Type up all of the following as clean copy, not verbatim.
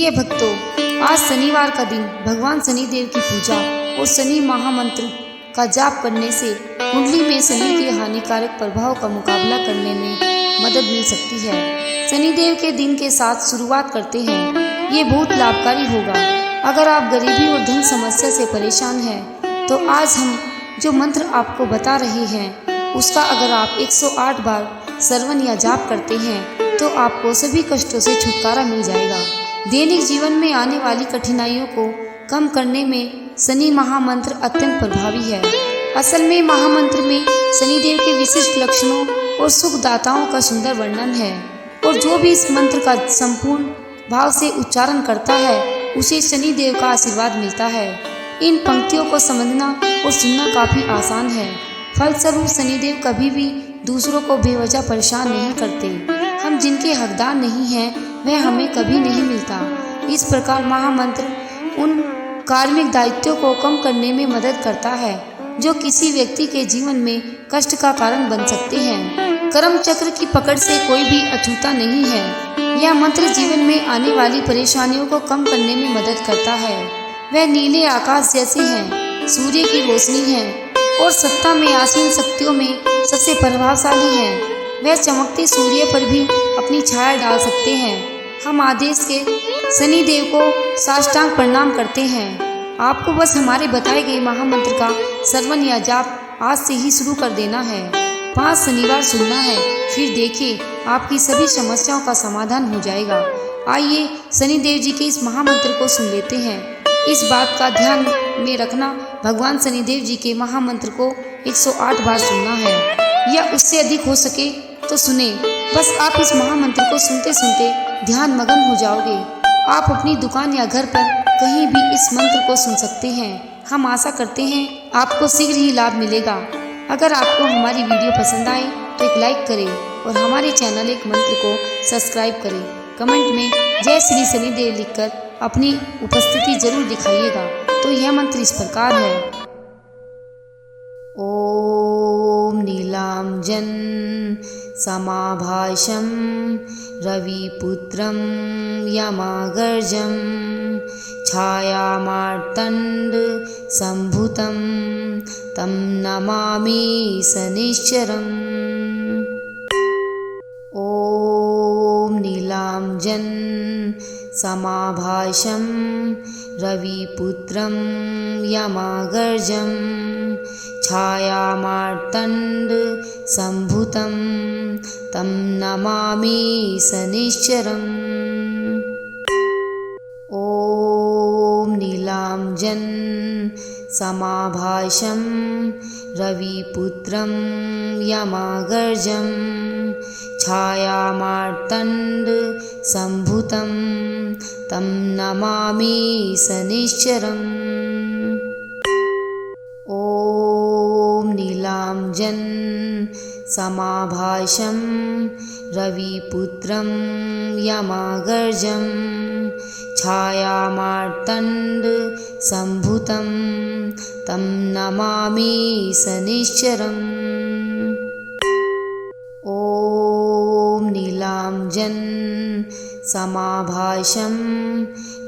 प्रिय भक्तों, आज शनिवार का दिन भगवान शनिदेव की पूजा और शनि महामंत्र का जाप करने से कुंडली में शनि के हानिकारक प्रभाव का मुकाबला करने में मदद मिल सकती है। शनिदेव के दिन के साथ शुरुआत करते हैं, ये बहुत लाभकारी होगा। अगर आप गरीबी और धन समस्या से परेशान हैं तो आज हम जो मंत्र आपको बता रहे हैं उसका अगर आप 108 बार श्रवण या जाप करते हैं तो आपको सभी कष्टों से छुटकारा मिल जाएगा। दैनिक जीवन में आने वाली कठिनाइयों को कम करने में शनि महामंत्र अत्यंत प्रभावी है। असल में महामंत्र में शनिदेव के विशिष्ट लक्षणों और सुखदाताओं का सुंदर वर्णन है और जो भी इस मंत्र का संपूर्ण भाव से उच्चारण करता है उसे शनिदेव का आशीर्वाद मिलता है। इन पंक्तियों को समझना और सुनना काफी आसान है। फलस्वरूप शनिदेव कभी भी दूसरों को बेवजह परेशान नहीं करते। हम जिनके हकदार नहीं हैं वह हमें कभी नहीं मिलता। इस प्रकार महामंत्र उन कार्मिक दायित्वों को कम करने में मदद करता है जो किसी व्यक्ति के जीवन में कष्ट का कारण बन सकते हैं। कर्म चक्र की पकड़ से कोई भी अछूता नहीं है। यह मंत्र जीवन में आने वाली परेशानियों को कम करने में मदद करता है। वह नीले आकाश जैसे हैं, सूर्य की रोशनी है और सत्ता में आसीन शक्तियों में सबसे प्रभावशाली है। वह चमकते सूर्य पर भी अपनी छाया डाल सकते हैं। हम आदेश के शनिदेव को साष्टांग प्रणाम करते हैं। आपको बस हमारे बताए गए महामंत्र का श्रवण या जाप आज से ही शुरू कर देना है। 5 शनिवार सुनना है, फिर देखिए आपकी सभी समस्याओं का समाधान हो जाएगा। आइए शनिदेव जी के इस महामंत्र को सुन लेते हैं। इस बात का ध्यान में रखना, भगवान शनिदेव जी के महामंत्र को 108 बार सुनना है या उससे अधिक हो सके तो सुने। बस आप इस महामंत्र को सुनते सुनते ध्यान मगन हो जाओगे। आप अपनी दुकान या घर पर कहीं भी इस मंत्र को सुन सकते हैं। हम आशा करते हैं आपको शीघ्र ही लाभ मिलेगा। अगर आपको हमारी वीडियो पसंद आए तो एक लाइक करें और हमारे चैनल एक मंत्र को सब्सक्राइब करें। कमेंट में जय श्री शनिदेव लिखकर अपनी उपस्थिति जरूर दिखाइएगा। तो यह मंत्र इस प्रकार है। ओम नीलांजन समाभाषं रविपुत्रं यमागर्जं छायामार्तण्ड सम्भुतं तं नमामि शनिश्चरम्। ओम नीलांजन समाभाषं रविपुत्रं यमागर्जं छायामार्तण्ड सम्भुतं तं नमामि शनिश्चरम्। ओम नीलांजन समाभाषं रविपुत्रं यमागर्जं छायामार्तण्ड सम्भुतं तं नमामि शनिश्चरम्। ओम नीलांजन समाभाषं रविपुत्रं यमागर्जं छायामार्तण्ड सम्भुतं तं नमामि शनिश्चरम्। ओम नीलांजन समाभाषं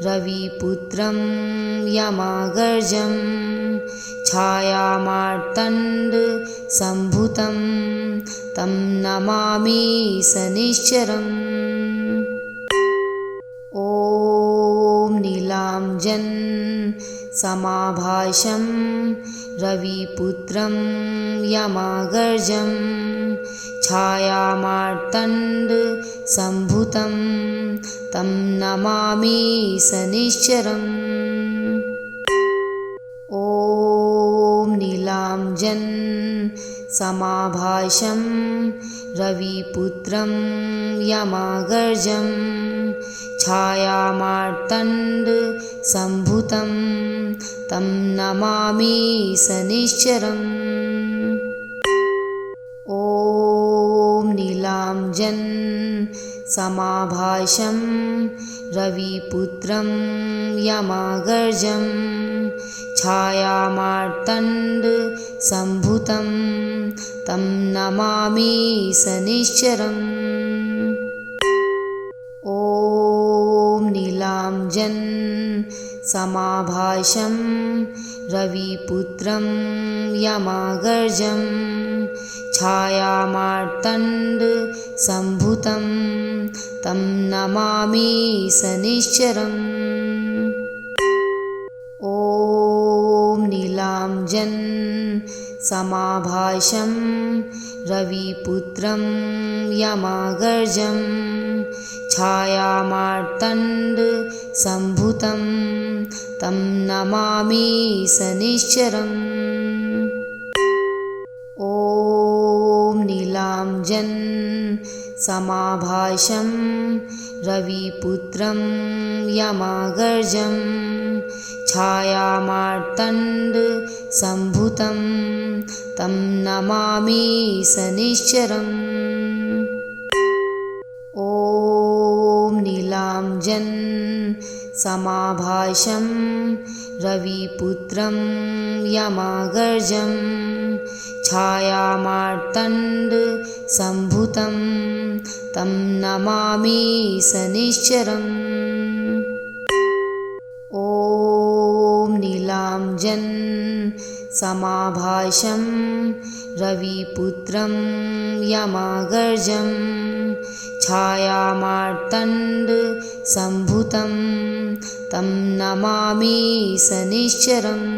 रविपुत्रं यमागर्जं छायामार्तण्ड सम्भुतं तं नमामि शनिश्चरम्। ओम नीलांजन समाभाषं रविपुत्रं यमागर्जं छायामार्तण्ड सम्भुतं तं नमामि शनिश्चरम्। ओम नीलांजन समाभाषं रविपुत्रं यमागर्जं छायामार्तण्ड सम्भुतं तं नमामि शनिश्चरम्। ओम नीलांजन समाभाषं रविपुत्रं यमागर्जं छायामार्तण्ड सम्भुतं तं नमामि शनिश्चरम्। ओम नीलांजन नीलांजन समाभाषं रविपुत्रं यमागर्जं छायामार्तण्ड सम्भुतं तं नमामि शनिश्चरम्। ॐ नीलांजन समाभाषं रविपुत्रं यमागर्जं छायामार्तण्ड सम्भुतं तं नमामि शनिश्चरम्। ॐ नीलांजन समाभाषं रविपुत्रं यमागर्जं छायामार्तण्ड सम्भुतं तं नमामि शनिश्चरम्। ॐ नीलांजन समाभाषं रविपुत्रं यमागर्जं छायामार्तण्ड सम्भुतं तं नमामि शनिश्चरम्। ॐ नीलांजन समाभाषं रविपुत्रं यमागर्जं छायामार्तण्ड सम्भुतं तं नमामि शनिश्चरम्।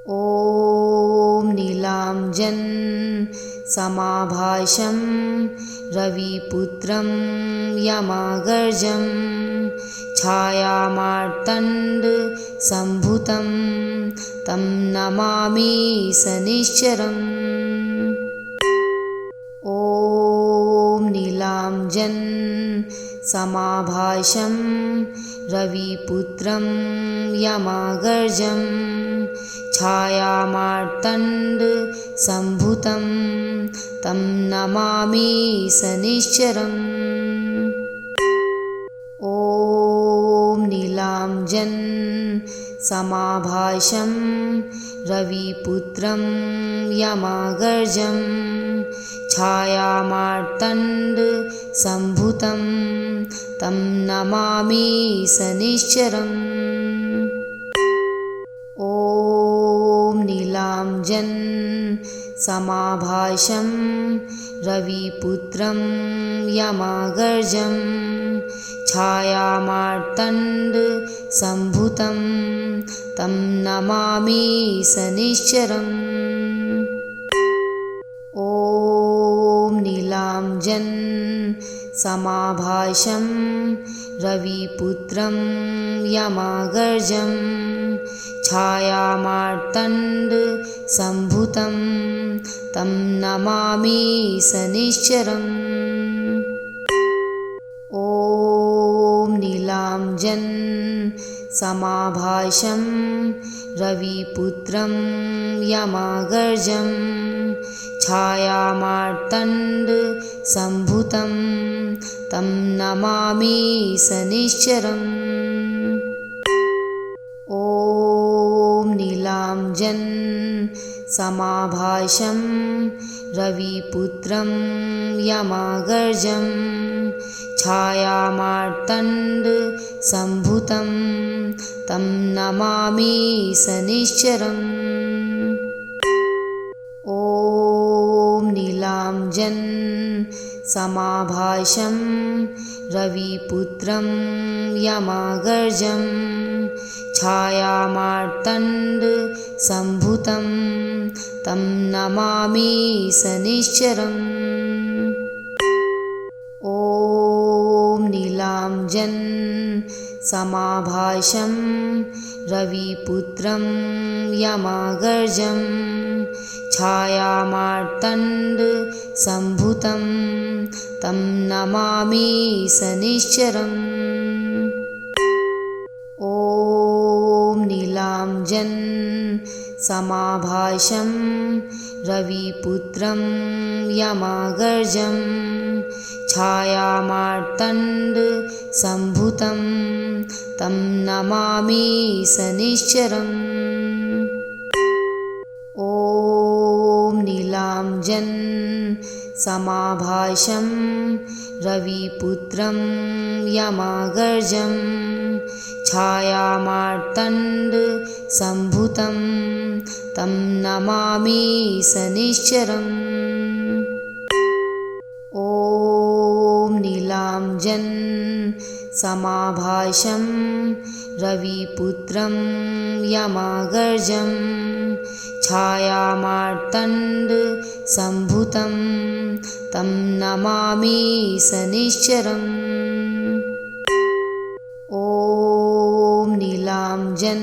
ॐ नीलांजन समाभाषं रविपुत्रं यमागर्जं छायामार्तण्ड सम्भुतं तं नमामि शनिश्चरम्। ॐ नीलांजन समाभाषं रविपुत्रं यमागर्जं छायामार्तण्ड सम्भुतं तं नमामि शनिश्चरम्। ॐ नीलांजन समाभाषं रविपुत्रं यमागर्जं छायामार्तण्ड सम्भुतं तं नमामि शनिश्चरम्। ॐ नीलांजन समाभाषं रविपुत्रं यमागर्जं छायामार्तण्ड सम्भुतं तं नमामि शनिश्चरम्। ॐ नीलांजन समाभाषं रविपुत्रं यमागर्जं छायामार्तण्ड सम्भुतं तं नमामि शनिश्चरम्। ॐ नीलांजन समाभाषं रविपुत्रं यमागर्जं छायामार्तण्ड सम्भुतं तं नमामि शनिश्चरम्। ॐ नीलांजन समाभाषं रविपुत्रं यमागर्जं छायामार्तण्ड सम्भुतं तं नमामि शनिश्चरम्। ॐ नीलांजन समाभाषं रविपुत्रं यमागर्जं छायामार्तण्ड सम्भुतं तं नमामि शनिश्चरम्। ॐ नीलांजन समाभाषं रविपुत्रं यमागर्जं छायामार्तण्ड सम्भुतं तं नमामि शनिश्चरम्। ॐ नीलांजन समाभाषं रविपुत्रं यमागर्जं छायामार्तण्ड सम्भुतं तं नमामि शनिश्चरम्। ॐ नीलांजन समाभाषं रविपुत्रं यमागर्जं छायामार्तण्डसम्भूतं तं नमामि शनिश्चरम्। ॐ नीलाञ्जनसमाभासं रविपुत्रं यमागर्जं छायामार्तण्डसम्भूतं तं नमामि शनिश्चरम्। ॐ नीलाञ्जनसमाभासं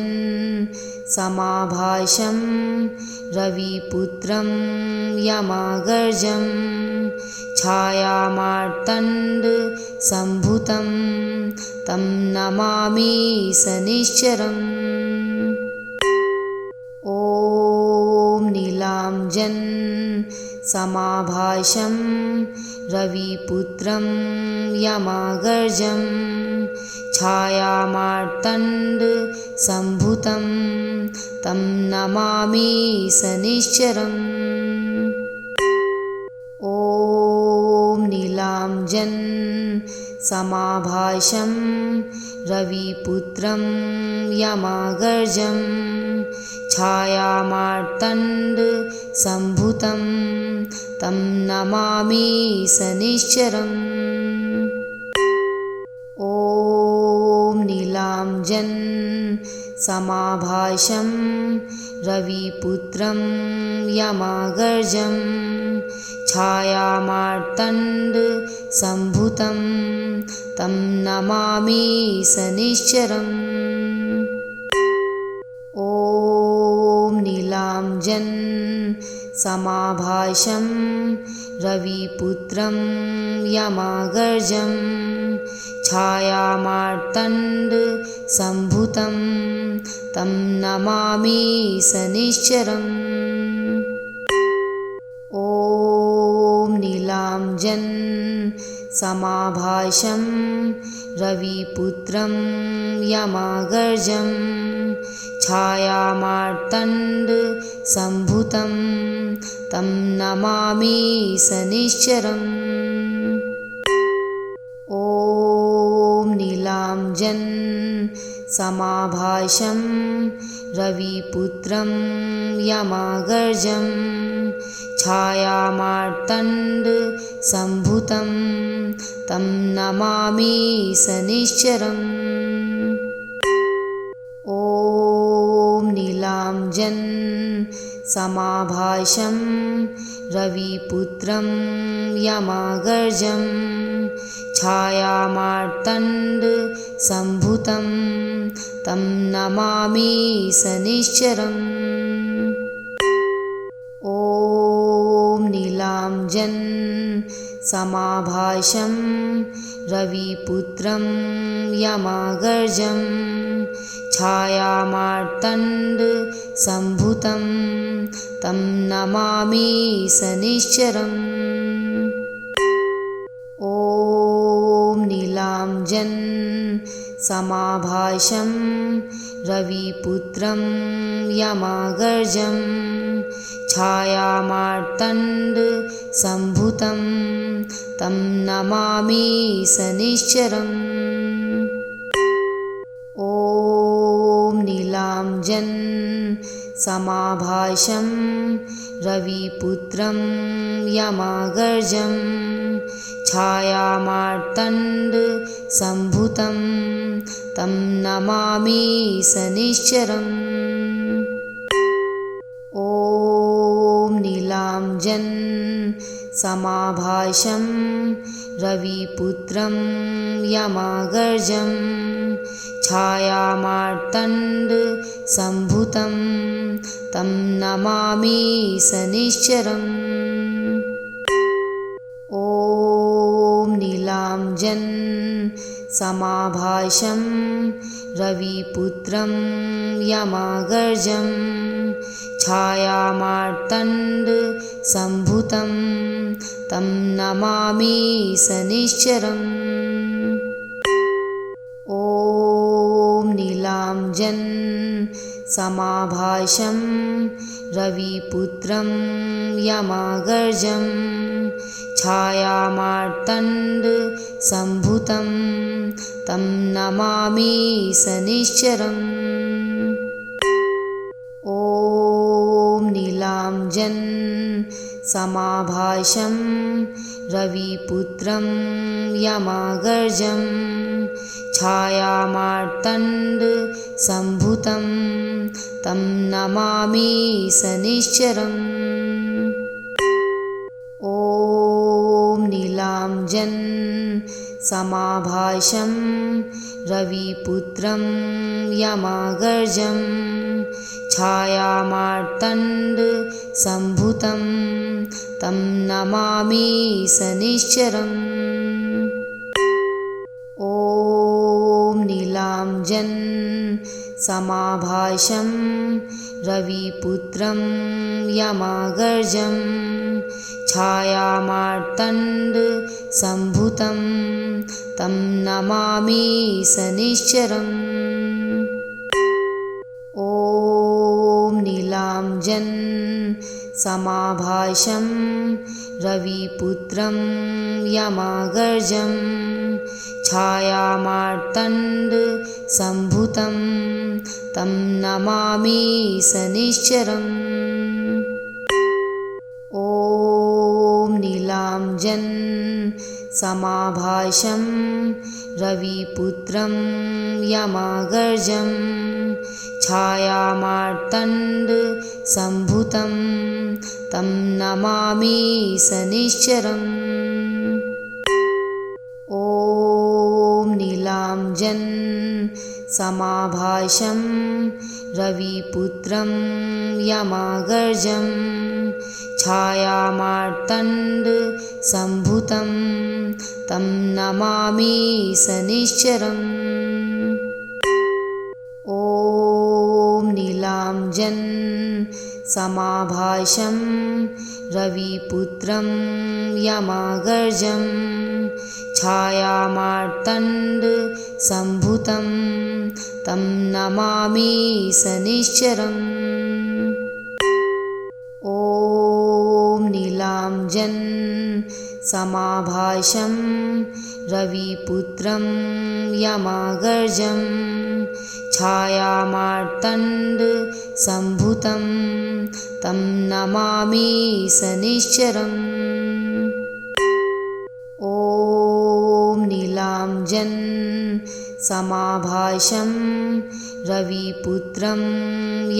रविपुत्रं यमागर्जं छायामार्तण्डसम्भूतं तं नमामि शनिश्चरम्। ॐ नीलाञ्जनसमाभासं रविपुत्रं यमागर्जं छायामार्तण्डसम्भूतं तं नमामि शनिश्चरम्। ॐ नीलाञ्जनसमाभासं रविपुत्रं यमागर्जं छायामार्तण्डसम्भूतं तं नमामि शनिश्चरम्। ॐ नीलाञ्जनसमाभासं रविपुत्रं यमागर्जं छायामार्तण्डसम्भूतं तं नमामि शनिश्चरम्। ॐ नीलाञ्जनसमाभासं रविपुत्रं यमागर्जं छायामार्तण्डसम्भूतं तं नमामि शनिश्चरम्। ॐ नीलाञ्जनसमाभासं रविपुत्रं यमागर्जं छायामार्तण्डसम्भूतं तं नमामि शनिश्चरम्। ॐ नीलाञ्जनसमाभासं रविपुत्रं यमागर्जं छायामार्तण्डसम्भूतं तं नमामि शनिश्चरम्। ॐ नीलाञ्जनसमाभासं रविपुत्रं यमागर्जं छायामार्तण्डसम्भूतं तं नमामि शनिश्चरम्। ॐ नीलाञ्जनसमाभासं रविपुत्रं यमागर्जं छायामार्तण्डसम्भूतं तं नमामि शनिश्चरम्। ॐ नीलाञ्जनसमाभासं रविपुत्रं यमागर्जं छायामार्तण्डसम्भूतं तं नमामि शनिश्चरम्। ॐ नीलाञ्जनसमाभासं रविपुत्रं यमागर्जं छायामार्तण्डसम्भूतं तं नमामि शनिश्चरम्। ॐ नीलाञ्जनसमाभासं रविपुत्रं यमागर्जं छायामार्तण्डसम्भूतं तं नमामि शनिश्चरम्। ॐ नीलाञ्जनसमाभासं रविपुत्रं यमागर्जं छायामार्तण्डसम्भूतं तं नमामि शनिश्चरम्। ॐ नीलाञ्जनसमाभासं रविपुत्रं यमागर्जं छायामार्तण्डसम्भूतं तं नमामि शनिश्चरम्। ॐ नीलाञ्जनसमाभासं रविपुत्रं यमाग्रजं छायामार्तण्डसम्भूतं तं नमामि शनिश्चरम्। ॐ नीलाञ्जनसमाभासं रविपुत्रं यमाग्रजं छायामार्तण्डसम्भूतं तं नमामि शनिश्चरम्। ॐ नीलाञ्जनसमाभासं रविपुत्रं यमाग्रजं छायामार्तण्डसम्भूतं तं नमामि शनिश्चरम्। ॐ नीलाञ्जनसमाभासं रविपुत्रं यमाग्रजं छायामार्तण्डसम्भूतं तं नमामि शनिश्चरम्। ॐ नीलाञ्जनसमाभासं रविपुत्रं यमाग्रजं छायामार्तण्डसम्भूतं तं नमामि शनिश्चरम्। ॐ नीलाञ्जनसमाभासं रविपुत्रं यमाग्रजं छायामार्तण्डसम्भूतं तं नमामि शनिश्चरम्। ॐ नीलाञ्जनसमाभासं रविपुत्रं यमाग्रजं छायामार्तण्डसम्भूतं तं नमामि शनिश्चरम्। ॐ नीलाञ्जनसमाभासं रविपुत्रं यमाग्रजं छायामार्तण्डसम्भूतं तं नमामि शनिश्चरम्। ॐ नीलाञ्जनसमाभासं रविपुत्रं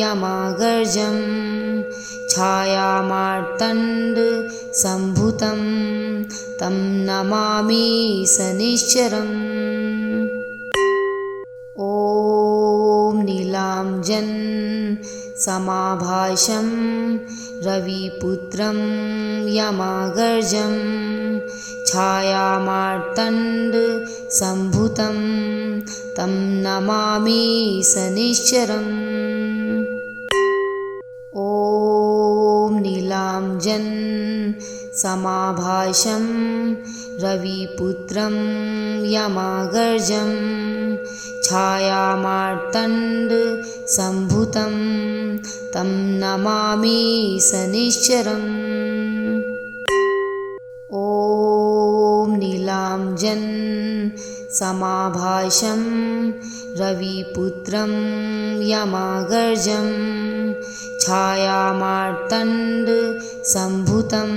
यमाग्रजं छायामार्तण्डसम्भूतं तं नमामि शनिश्चरम्। ॐ नीलाञ्जनसमाभासं रविपुत्रं यमाग्रजं छायामार्तण्डसम्भूतं तं नमामि शनिश्चरम्। ॐ नीलाञ्जनसमाभासं रविपुत्रं यमाग्रजं छायामार्तण्डसम्भूतं तं नमामि शनिश्चरम्। ॐ नीलाञ्जनसमाभासं रविपुत्रं यमाग्रजं छायामार्तण्डसम्भूतं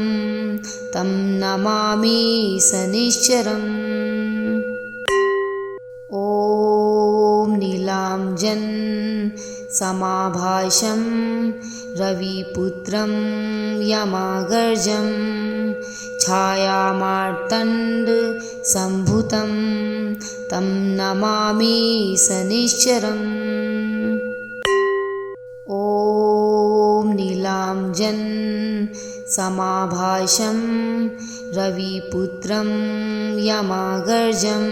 तं नमामि शनिश्चरम्। ॐ नीलाञ्जनसमाभासं रविपुत्रं यमाग्रजं छायामार्तण्डसम्भूतं तं नमामि शनिश्चरम्। ॐ नीलाञ्जनसमाभासं रविपुत्रं यमाग्रजं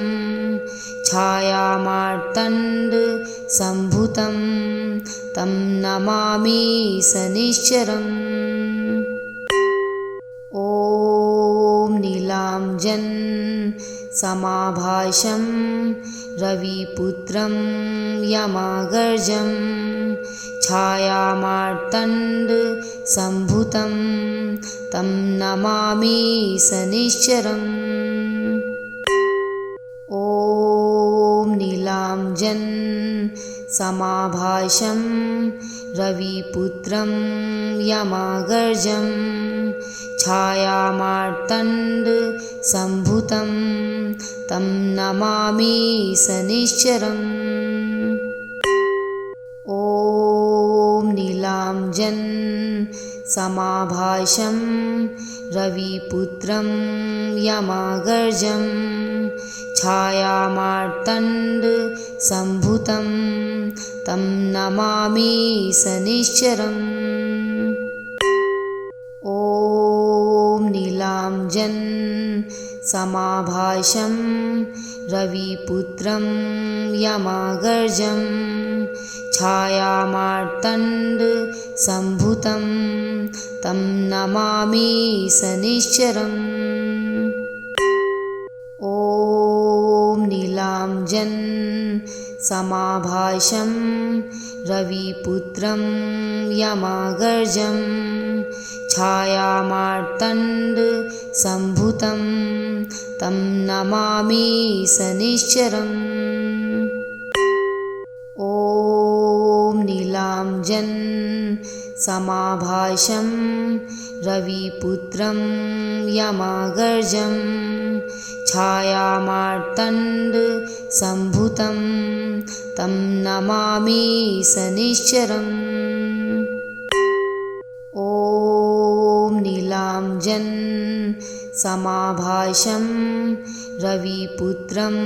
छायामार्तण्डसम्भूतं तं नमामि शनिश्चरम्। ॐ नीलाञ्जनसमाभासं रविपुत्रं यमाग्रजं छायामार्तण्डसम्भूतं तं नमामि शनिश्चरम्। ॐ नीलाञ्जन समाभासं रविपुत्रं यमागर्जं छायामार्तण्ड सम्भुतं तं नमामि शनिश्चरम्। ॐ नीलाञ्जन समाभासं रविपुत्रं यमागर्जं छायामार्तण्ड सम्भुतं तं नमामि शनिश्चरम्। ॐ नीलाञ्जन समाभासं रविपुत्रं यमागर्जं छायामार्तण्ड सम्भुतं तं नमामि शनिश्चरम्। ॐ नीलाञ्जन समाभासं रविपुत्रं यमागर्जं छायामार्तण्ड सम्भुतं तं नमामि शनिश्चरम्। ॐ नीलाञ्जन समाभासं रविपुत्रं यमागर्जं छायामार्तण्ड सम्भुतं तं नमामि शनिश्चरम्। ॐ नीलाञ्जन समाभासं रविपुत्रं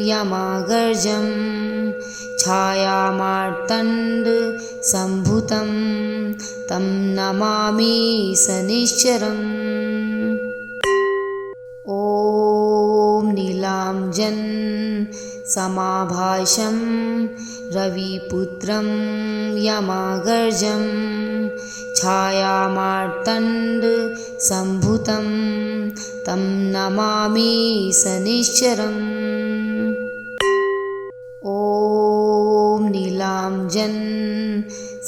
यमागर्जं छायामार्तण्ड सम्भुतं तं नमामि शनिश्चरम्। ॐ नीलाञ्जन समाभासं रविपुत्रं यमागर्जं छायामार्तण्ड सम्भुतं तं नमामि शनिश्चरम्। ॐ नीलाञ्जन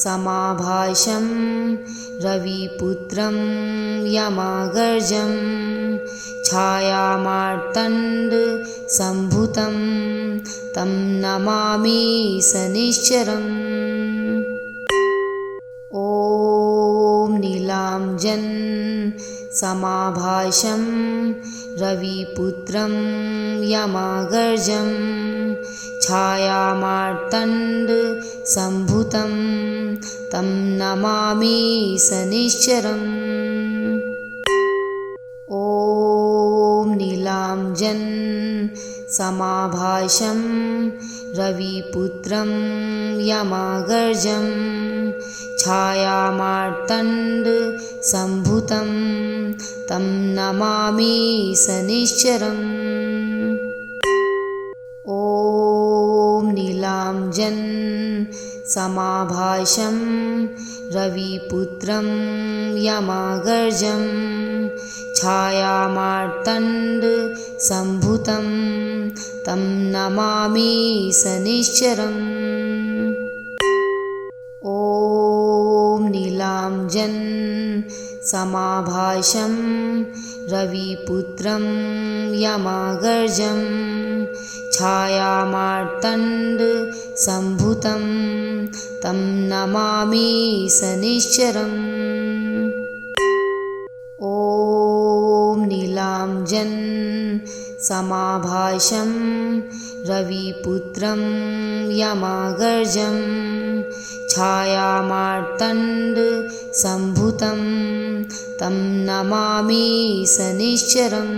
समाभासं रविपुत्रं यमागर्जं छायामार्तण्ड सम्भुतं तं नमामि शनिश्चरम्। ॐ नीलाञ्जन समाभासं रविपुत्रं यमागर्जं छायामार्तण्ड सम्भुतं तं नमामि शनिश्चरम्। ॐ नीलाञ्जन समाभासं रविपुत्रं यमागर्जं छायामार्तण्ड सम्भुतं तं नमामि शनिश्चरम्। ॐ नीलाञ्जन समाभासं रविपुत्रं यमागर्जं छायामार्तण्ड सम्भुतं तं नमामि शनिश्चरम्। ॐ नीलाञ्जन समाभासं रविपुत्रं यमागर्जं छायामार्तण्ड सम्भुतं तं नमामि शनिश्चरम्। ॐ नीलाञ्जन समाभासं रविपुत्रं यमागर्जं छायामार्तण्ड सम्भुतं तं नमामि शनिश्चरम्।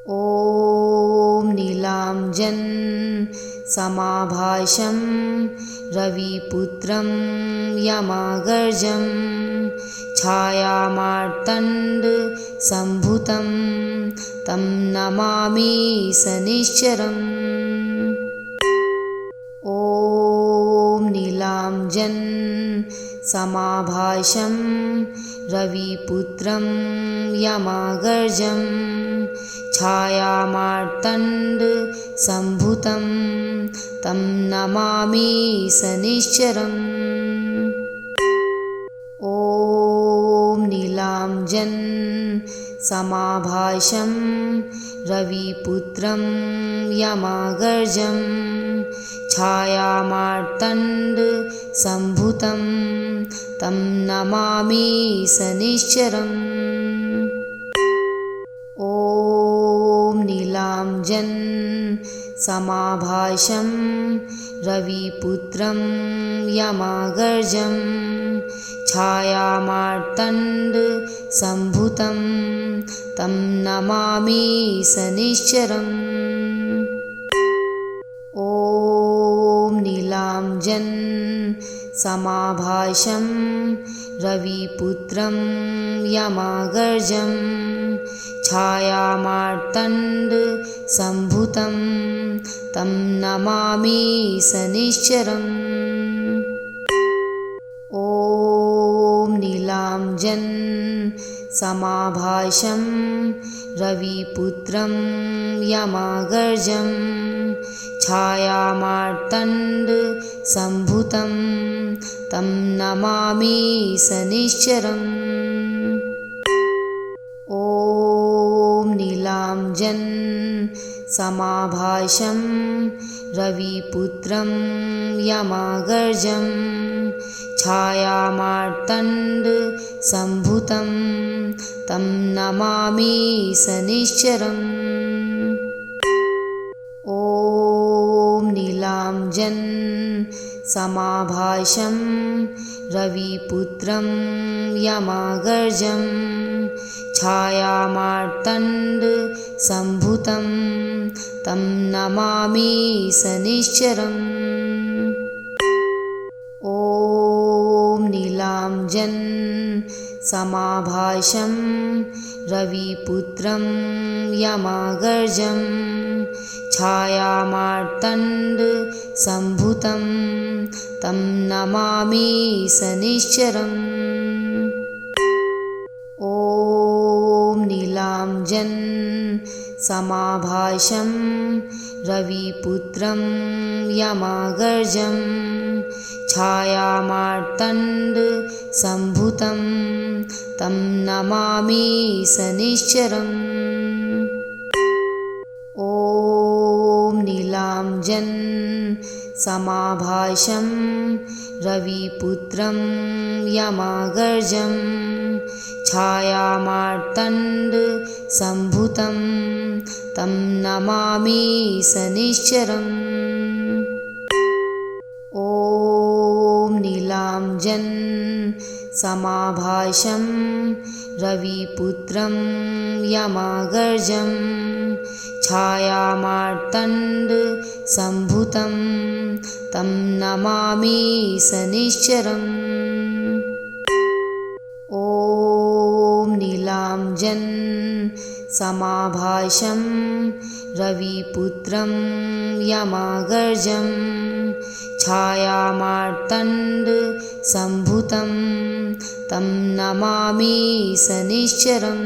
ॐ नीलाञ्जन समाभासं रविपुत्रं यमागर्जं छायामार्तण्ड सम्भुतं तं नमामि शनिश्चरम्। ॐ नीलाञ्जन समाभासं रविपुत्रं यमागर्जं छायामार्तण्ड सम्भुतं तं नमामि शनिश्चरम्। ॐ नीलांजन समाभाषं रविपुत्रं यमागर्जं छायामार्तण्ड सम्भुतं तं नमामि शनिश्चरम्। ॐ नीलांजन समाभाषं रविपुत्रं यमागर्जं छायामार्तण्ड सम्भुतं तं नमामि शनिश्चरम्। ॐ नीलांजन समाभाषं रविपुत्रं यमागर्जं छायामार्तण्ड सम्भुतं तं नमामि शनिश्चरम्। ॐ नीलांजन समाभाषं रविपुत्रं यमागर्जं छायामार्तण्ड सम्भुतं तं नमामि शनिश्चरम्। ॐ नीलांजन समाभाषं रविपुत्रं यमागर्जं छायामार्तण्ड सम्भुतं तं नमामि शनिश्चरम्। ॐ नीलांजन समाभाषं रविपुत्रं यमागर्जं छायामार्तण्ड सम्भुतं तं नमामि शनिश्चरम्। ॐ नीलांजन समाभाषं रविपुत्रं यमागर्जं छायामार्तण्ड सम्भुतं तं नमामि शनिश्चरम्। ॐ नीलांजन समाभाषं रविपुत्रं यमागर्जं छायामार्तण्ड सम्भुतं तं नमामि शनिश्चरम्। ॐ नीलांजन समाभाषं रविपुत्रं यमागर्जं छायामार्तण्ड सम्भुतं तं नमामि शनिश्चरम्। ॐ नीलांजन समाभाषं रविपुत्रं यमागर्जं छायामार्तण्ड सम्भुतं तं नमामि शनिश्चरम्। ॐ नीलांजन समाभाषं रविपुत्रं यमागर्जं छायामार्तण्ड सम्भुतं तं नमामि शनिश्चरम्।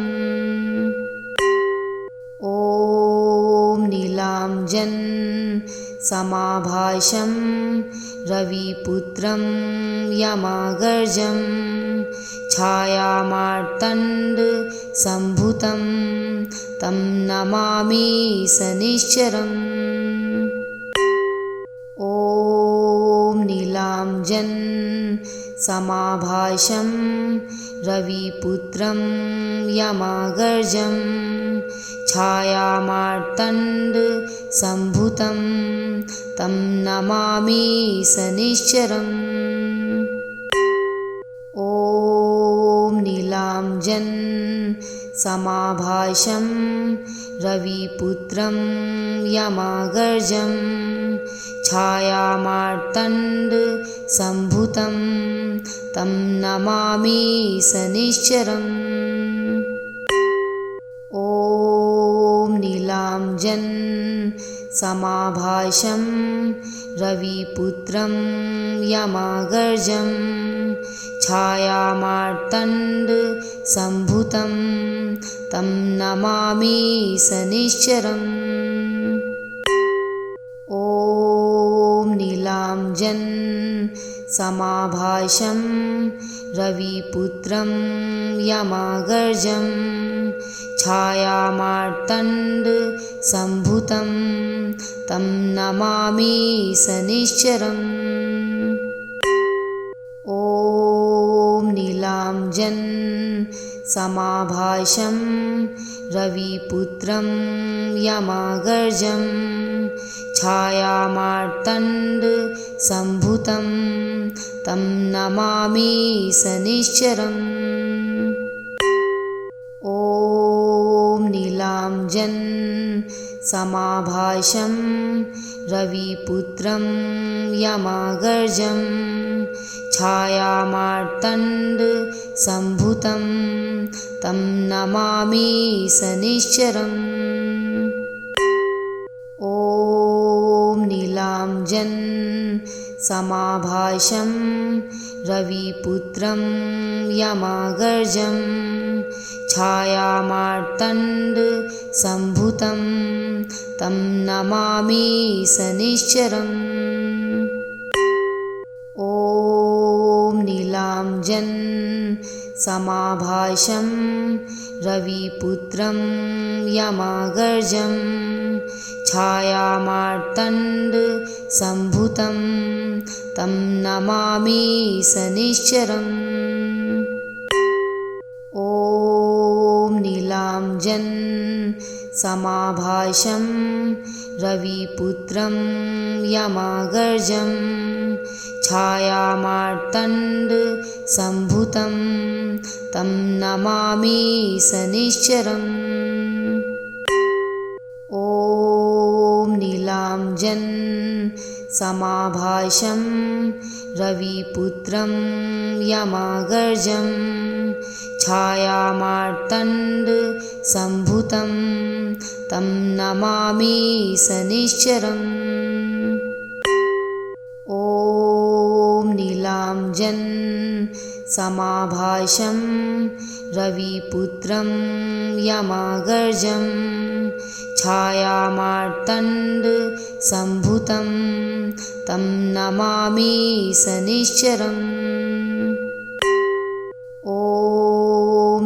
ॐ नीलांजन समाभाषं रविपुत्रं यमागर्जं छायामार्तण्ड सम्भुतं तं नमामि शनिश्चरम्। ॐ नीलांजन समाभाषं रविपुत्रं यमागर्जं छायामार्तण्ड सम्भुतं तं नमामि शनिश्चरम्। ॐ नीलांजन समाभाषं रविपुत्रं यमागर्जं छायामार्तण्ड सम्भुतं तं नमामि शनिश्चरम्। ॐ नीलांजन समाभाषं रविपुत्रं यमागर्जं छायामार्तण्ड सम्भुतं तं नमामि शनिश्चरम्। ॐ नीलांजन समाभाषं रविपुत्रं यमागर्जं छायामार्तण्डसम्भूतं तं नमामि शनिश्चरम्। ॐ नीलाञ्जनसमाभासं रविपुत्रं यमागर्जं छायामार्तण्डसम्भूतं तं नमामि शनिश्चरम्। ॐ नीलाञ्जनसमाभासं रविपुत्रं यमागर्जं छायामार्तण्डसम्भूतं तं नमामि शनिश्चरम्। ॐ नीलाञ्जनसमाभासं रविपुत्रं यमागर्जं छायामार्तण्डसम्भूतं तं नमामि शनिश्चरम्। ॐ नीलाञ्जनसमाभासं रविपुत्रं यमागर्जं छायामार्तण्डसम्भूतं तं नमामि शनिश्चरम्। ॐ नीलाञ्जनसमाभासं रविपुत्रं यमागर्जं छायामार्तण्डसम्भूतं तं नमामि शनिश्चरम्। ॐ नीलाञ्जनसमाभासं रविपुत्रं यमागर्जं छायामार्तण्डसम्भूतं तं नमामि शनिश्चरम्। ॐ नीलाञ्जनसमाभासं रविपुत्रं यमागर्जं छायामार्तण्डसम्भूतं तं नमामि शनिश्चरम्। ॐ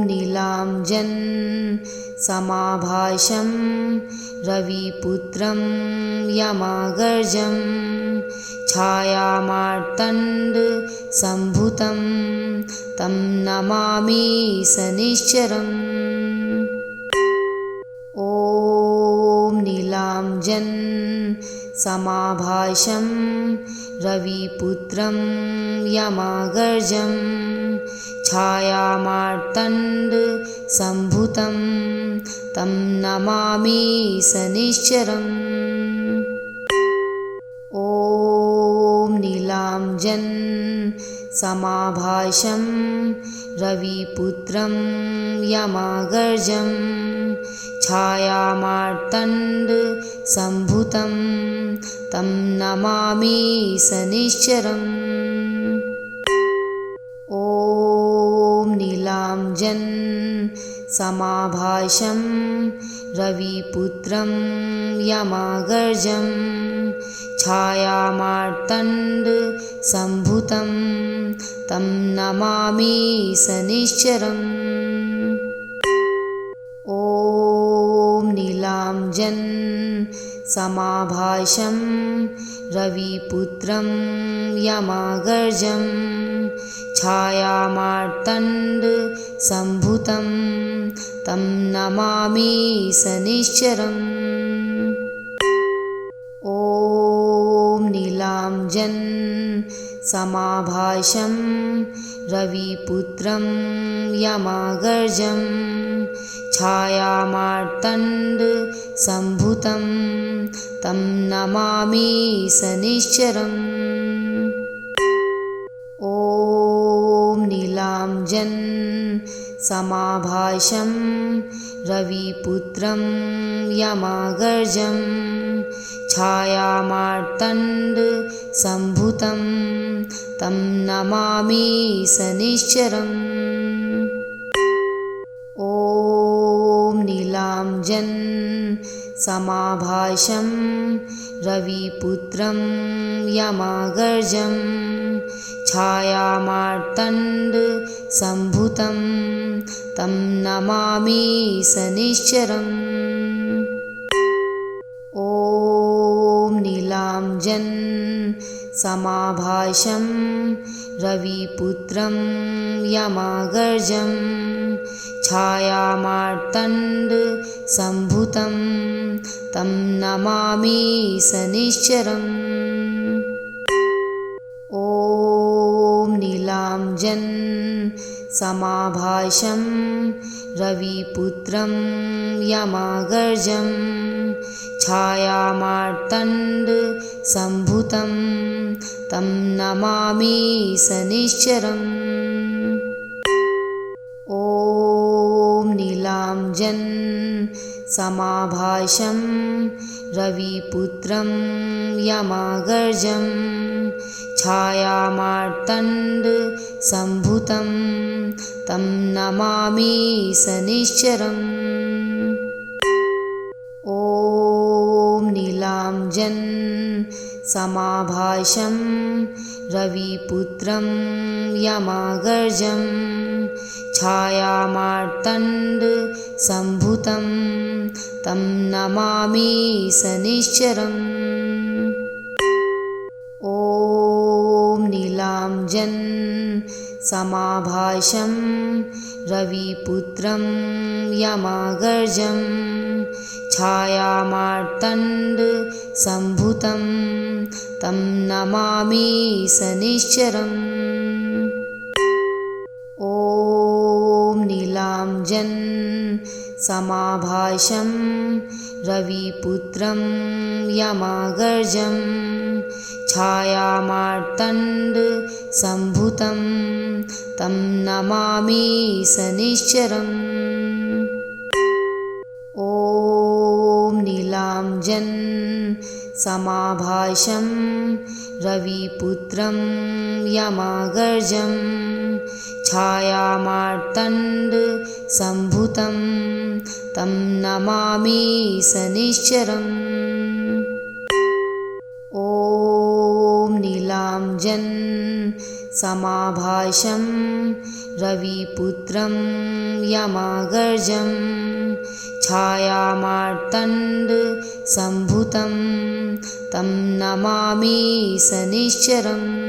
नीलाञ्जनसमाभासं रविपुत्रं यमागर्जं छायामार्तण्डसम्भूतं तं नमामि शनिश्चरम्। ॐ नीलाञ्जनसमाभासं रविपुत्रं यमागर्जं छायामार्तण्डसम्भूतं तं नमामि शनिश्चरम्। ॐ नीलाञ्जनसमाभासं रविपुत्रं यमागर्जं छायामार्तण्डसम्भूतं तं नमामि शनिश्चरम्। ॐ नीलाञ्जनसमाभासं रविपुत्रं यमागर्जं छायामार्तण्डसम्भूतं तं नमामि शनिश्चरम्। ॐ नीलाञ्जनसमाभासं रविपुत्रं यमागर्जं छायामार्तण्डसम्भूतं तं नमामि शनिश्चरम्। ॐ नीलाञ्जनसमाभासं रविपुत्रं यमागर्जं छायामार्तण्डसम्भूतं तं नमामि शनिश्चरम्। ॐ नीलाञ्जनसमाभासं रविपुत्रं यमागर्जं छायामार्तण्डसम्भूतं तं नमामि शनिश्चरम्। ॐ नीलाञ्जनसमाभासं रविपुत्रं यमागर्जं छायामार्तण्डसम्भूतं तं नमामि शनिश्चरम्। ॐ नीलाञ्जन समाभासं रविपुत्रं यमागर्जं छायामार्तण्डसम्भूतं तं नमामि शनिश्चरम्। ॐ नीलाञ्जन समाभासं रविपुत्रं यमागर्जं छायामार्तण्डसम्भूतं तं नमामि शनिश्चरम्। ॐ नीलाञ्जन समाभासं रविपुत्रं यमागर्जं छायामार्तण्डसम्भूतं तं नमामि शनिश्चरम्। ॐ नीलाञ्जन समाभासं रविपुत्रं यमागर्जं छायामार्तण्डसम्भूतं तं नमामि शनिश्चरम्। ॐ नीलाञ्जन समाभासं रविपुत्रं यमागर्जं छायामार्तण्डसम्भूतं तं नमामि शनिश्चरम्। ॐ नीलाञ्जन समाभासं रविपुत्रं यमागर्जं छायामार्तण्डसम्भूतं तं नमामि शनिश्चरम्। ॐ नीलाञ्जन समाभासं रविपुत्रं यमागर्जं छायामार्तण्डसम्भूतं तं नमामि शनिश्चरम्। ॐ नीलाञ्जन समाभासं रविपुत्रं यमागर्जं छायामार्तण्डसम्भूतं तं नमामि शनिश्चरम्।